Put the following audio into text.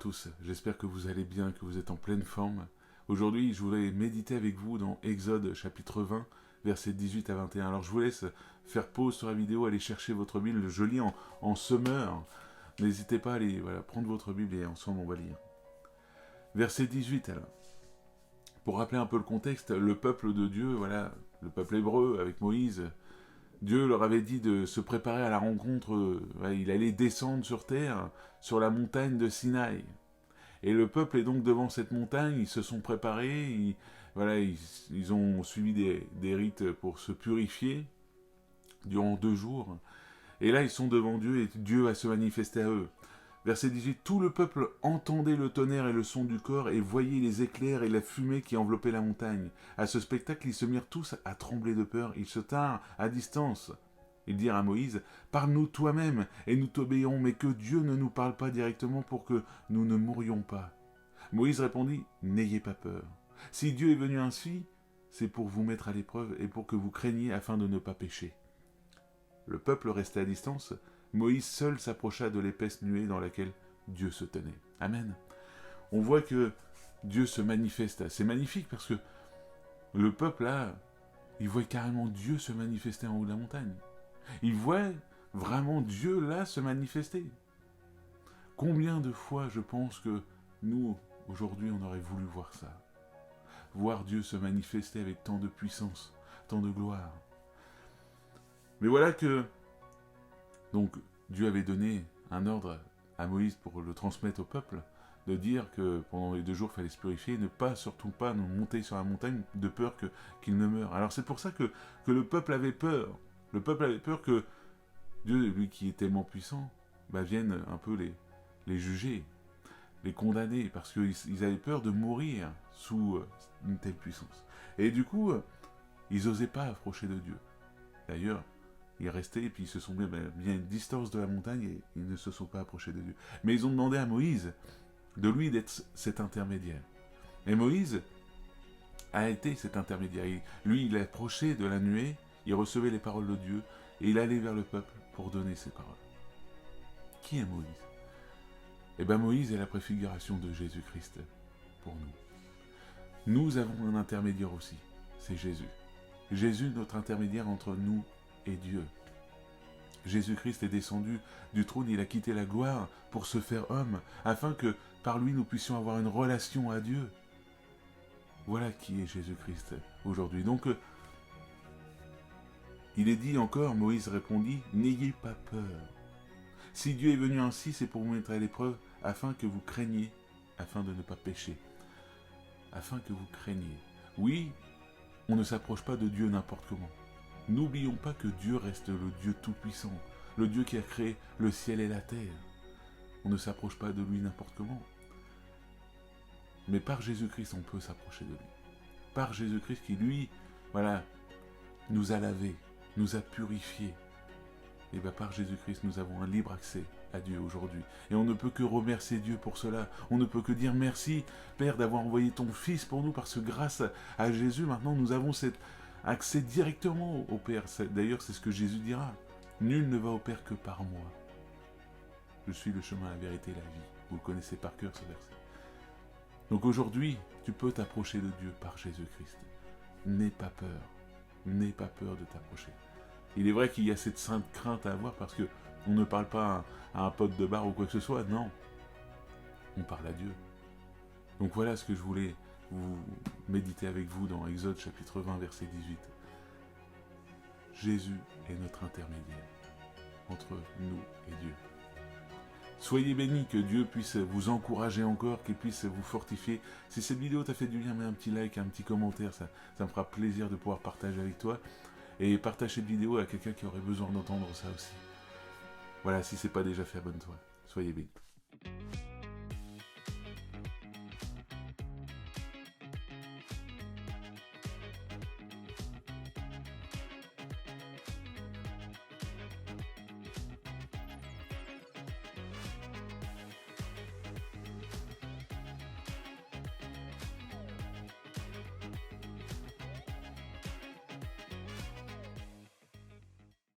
tous, j'espère que vous allez bien, que vous êtes en pleine forme. Aujourd'hui, je voulais méditer avec vous dans Exode chapitre 20, versets 18 à 21. Alors je vous laisse faire pause sur la vidéo, aller chercher votre Bible, je lis en summer. N'hésitez pas à aller prendre votre Bible et ensemble on va lire. Verset 18 alors. Pour rappeler un peu le contexte, le peuple de Dieu, le peuple hébreu avec Moïse, Dieu leur avait dit de se préparer à la rencontre, il allait descendre sur terre, sur la montagne de Sinaï. Et le peuple est donc devant cette montagne, ils se sont préparés, ils ont suivi des rites pour se purifier durant 2 jours. Et là, ils sont devant Dieu et Dieu va se manifester à eux. Verset 18, tout le peuple entendait le tonnerre et le son du corps et voyait les éclairs et la fumée qui enveloppaient la montagne. À ce spectacle, ils se mirent tous à trembler de peur. Ils se tinrent à distance. Ils dirent à Moïse, parle-nous toi-même et nous t'obéirons, mais que Dieu ne nous parle pas directement pour que nous ne mourions pas. Moïse répondit, n'ayez pas peur. Si Dieu est venu ainsi, c'est pour vous mettre à l'épreuve et pour que vous craigniez afin de ne pas pécher. Le peuple restait à distance. Moïse seul s'approcha de l'épaisse nuée dans laquelle Dieu se tenait. Amen. On voit que Dieu se manifeste. C'est magnifique parce que le peuple là, il voit carrément Dieu se manifester en haut de la montagne. Il voit vraiment Dieu là se manifester. Combien de fois je pense que nous, aujourd'hui, on aurait voulu voir ça. Voir Dieu se manifester avec tant de puissance, tant de gloire. Mais voilà que donc Dieu avait donné un ordre à Moïse pour le transmettre au peuple, de dire que pendant les 2 jours, il fallait se purifier, surtout pas nous monter sur la montagne de peur qu'il ne meure. Alors c'est pour ça que le peuple avait peur. Le peuple avait peur que Dieu, lui qui est tellement puissant, vienne un peu les juger, les condamner, parce qu'ils avaient peur de mourir sous une telle puissance. Et du coup, ils n'osaient pas approcher de Dieu. D'ailleurs, ils restaient et puis ils se sont mis bien une distance de la montagne et ils ne se sont pas approchés de Dieu. Mais ils ont demandé à Moïse de lui d'être cet intermédiaire. Et Moïse a été cet intermédiaire. Lui, il approchait de la nuée, il recevait les paroles de Dieu et il allait vers le peuple pour donner ses paroles. Qui est Moïse ? Eh bien, Moïse est la préfiguration de Jésus-Christ pour nous. Nous avons un intermédiaire aussi, c'est Jésus. Jésus, notre intermédiaire entre nous et Dieu. Jésus-Christ est descendu du trône, il a quitté la gloire pour se faire homme, afin que par lui nous puissions avoir une relation à Dieu. Voilà qui est Jésus-Christ aujourd'hui. Donc, il est dit encore, Moïse répondit, n'ayez pas peur. Si Dieu est venu ainsi, c'est pour vous mettre à l'épreuve, afin que vous craigniez, afin de ne pas pécher. Afin que vous craigniez. Oui, on ne s'approche pas de Dieu n'importe comment. N'oublions pas que Dieu reste le Dieu tout-puissant, le Dieu qui a créé le ciel et la terre. On ne s'approche pas de lui n'importe comment. Mais par Jésus-Christ, on peut s'approcher de lui. Par Jésus-Christ qui, lui, nous a lavés, nous a purifiés. Et par Jésus-Christ, nous avons un libre accès à Dieu aujourd'hui. Et on ne peut que remercier Dieu pour cela. On ne peut que dire merci, Père, d'avoir envoyé ton Fils pour nous, parce que grâce à Jésus, maintenant, nous avons cet accès directement au Père. D'ailleurs, c'est ce que Jésus dira. Nul ne va au Père que par moi. Je suis le chemin, la vérité et la vie. Vous le connaissez par cœur, ce verset. Donc aujourd'hui, tu peux t'approcher de Dieu par Jésus-Christ. N'aie pas peur. N'aie pas peur de t'approcher. Il est vrai qu'il y a cette sainte crainte à avoir parce que on ne parle pas à un pote de bar ou quoi que ce soit, non. On parle à Dieu. Donc voilà ce que je voulais vous méditer avec vous dans Exode chapitre 20, verset 18. Jésus est notre intermédiaire entre nous et Dieu. Soyez bénis, que Dieu puisse vous encourager encore, qu'il puisse vous fortifier. Si cette vidéo t'a fait du bien, mets un petit like, un petit commentaire, ça me fera plaisir de pouvoir partager avec toi. Et partage cette vidéo à quelqu'un qui aurait besoin d'entendre ça aussi. Voilà, si ce n'est pas déjà fait, abonne-toi. Soyez bénis.